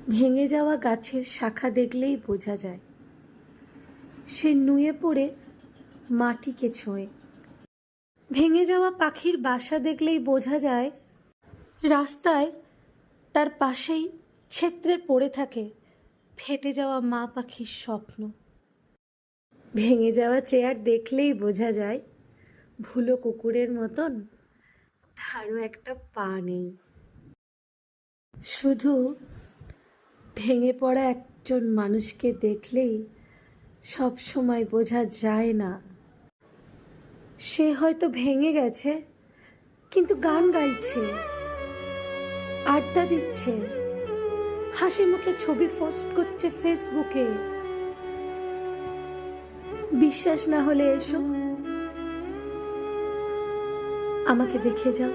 ভেঙে যাওয়া গাছের শাখা দেখলেই বোঝা যায় সে নুয়ে পড়ে মাটিকে ছোঁয়ে। ভেঙে যাওয়া পাখির বাসা দেখলেই বোঝা যায় রাস্তায় তার পাশেই ছেত্রে পড়ে থাকে ফেটে যাওয়া মা পাখির স্বপ্ন। ভেঙে যাওয়া চেয়ার দেখলেই বোঝা যায় ভুলো কুকুরের মতন তারও একটা পা নেই। শুধু ভেঙে পড়া একজন মানুষকে দেখলেই সব সময় বোঝা যায় না সে হয়তো ভেঙে গেছে, কিন্তু গান গাইছে, আড্ডা দিচ্ছে, হাসি মুখে ছবি পোস্ট করছে ফেসবুকে। বিশ্বাস না হলে এসো, আমাকে দেখে যাও।